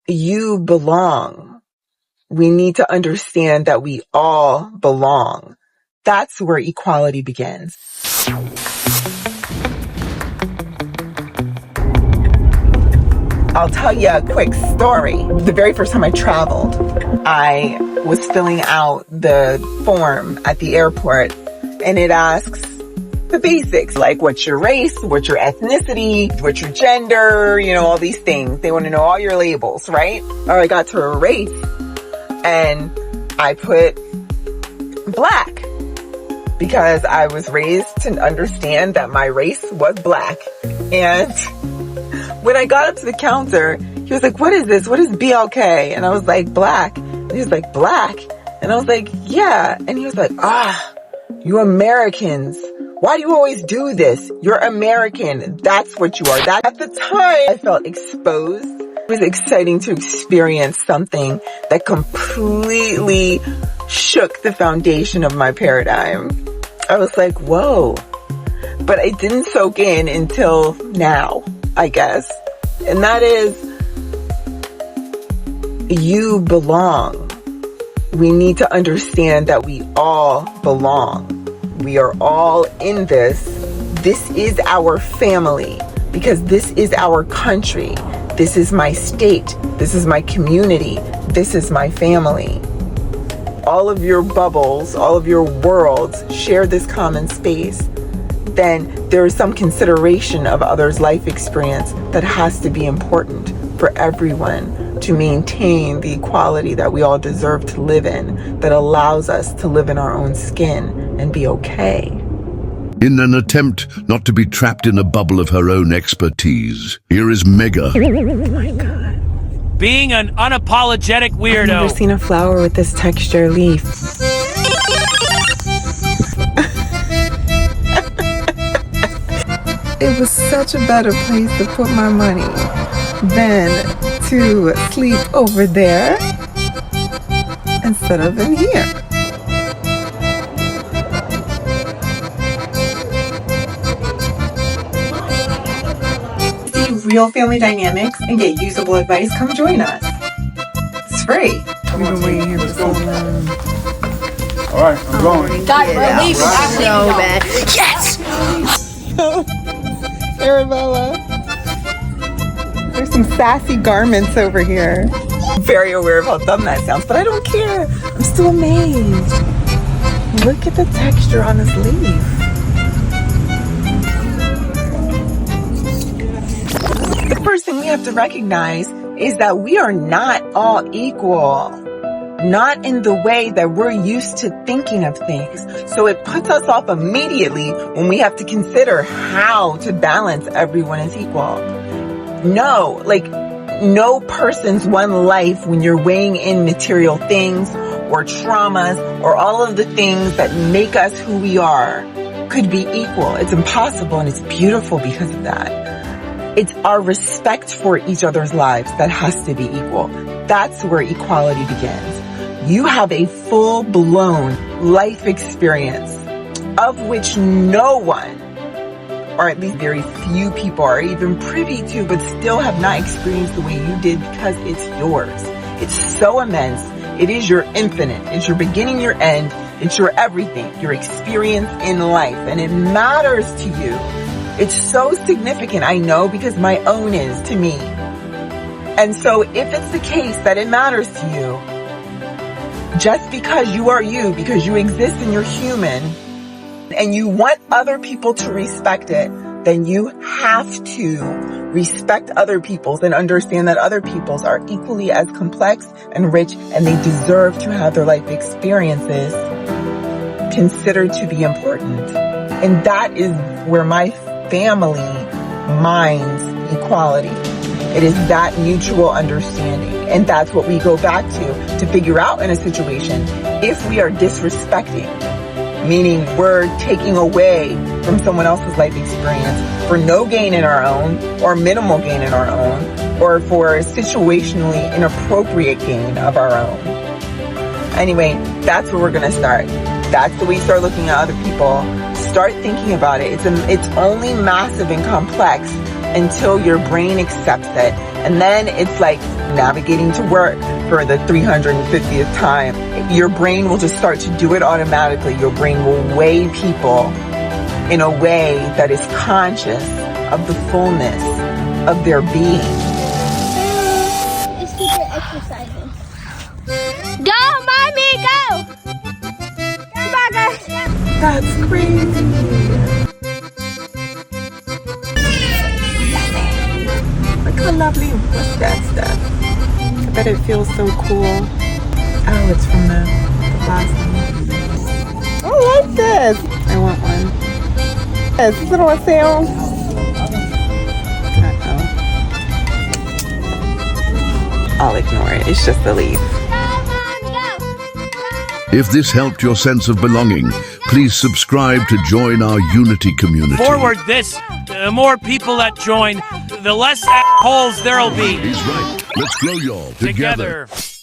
you belong. We need to understand that we all belong. That's where equality begins. I'll tell you a quick story. The very first time I traveled, I was filling out the form at the airport, and it asks the basics, like what's your race, what's your ethnicity, what's your gender, all these things. They want to know all your labels, right? Or I got to a race, and I put Black, because I was raised to understand that my race was Black. And when I got up to the counter, he was like, what is this? What is BLK? And I was like, Black. And he was like, Black? And I was like, yeah. And he was like, you Americans. Why do you always do this? You're American. That's what you are. At the time, I felt exposed. It was exciting to experience something that completely shook the foundation of my paradigm. I was like, whoa. But it didn't soak in until now, I guess. And that is, you belong. We need to understand that we all belong. We are all in this. This is our family, because this is our country. This is my state. This is my community. This is my family. All of your bubbles, all of your worlds share this common space. Then there is some consideration of others' life experience that has to be important for everyone to maintain the equality that we all deserve to live in, that allows us to live in our own skin and be okay. In an attempt not to be trapped in a bubble of her own expertise, here is Mega. Oh my God. Being an unapologetic weirdo. I've never seen a flower with this texture leaf. It was such a better place to put my money than to sleep over there instead of in here. See real family dynamics and get usable advice? Come join us. It's free. We've been waiting here for so long. All right, I'm going. God, we're leaving. So bad. Yes! Arabella. There's some sassy garments over here. I'm very aware of how dumb that sounds, but I don't care. I'm still amazed. Look at the texture on this leaf. The first thing we have to recognize is that we are not all equal. Not in the way that we're used to thinking of things. So it puts us off immediately when we have to consider how to balance everyone as equal. No person's one life, when you're weighing in material things or traumas or all of the things that make us who we are, could be equal. It's impossible, and it's beautiful because of that. It's our respect for each other's lives that has to be equal. That's where equality begins. You have a full-blown life experience of which no one, or at least very few people, are even privy to, but still have not experienced the way you did, because it's yours. It's so immense. It is your infinite. It's your beginning, your end. It's your everything, your experience in life, and it matters to you. It's so significant, I know, because my own is to me. And so if it's the case that it matters to you, just because you are you, because you exist and you're human, and you want other people to respect it, then you have to respect other people's and understand that other people's are equally as complex and rich, and they deserve to have their life experiences considered to be important. And that is where my family minds equality. It is that mutual understanding. And that's what we go back to figure out in a situation if we are disrespecting, meaning we're taking away from someone else's life experience for no gain in our own, or minimal gain in our own, or for situationally inappropriate gain of our own. Anyway, that's where we're going to start. That's the way you start looking at other people. Start thinking about it. It's only massive and complex until your brain accepts it. And then it's like navigating to work for the 350th time. Your brain will just start to do it automatically. Your brain will weigh people in a way that is conscious of the fullness of their being. It's super exercising. Go, mommy, go! Come on, guys. That's crazy. Look how lovely. What's that stuff? I bet it feels so cool. Oh, it's from the blossom. I like this. I want one. Yes, is it on sale? I'll ignore it. It's just a leaf. If this helped your sense of belonging, please subscribe to join our Unity community. Forward this. The more people that join, the less assholes there'll be. He's right. Let's grow y'all together. Together.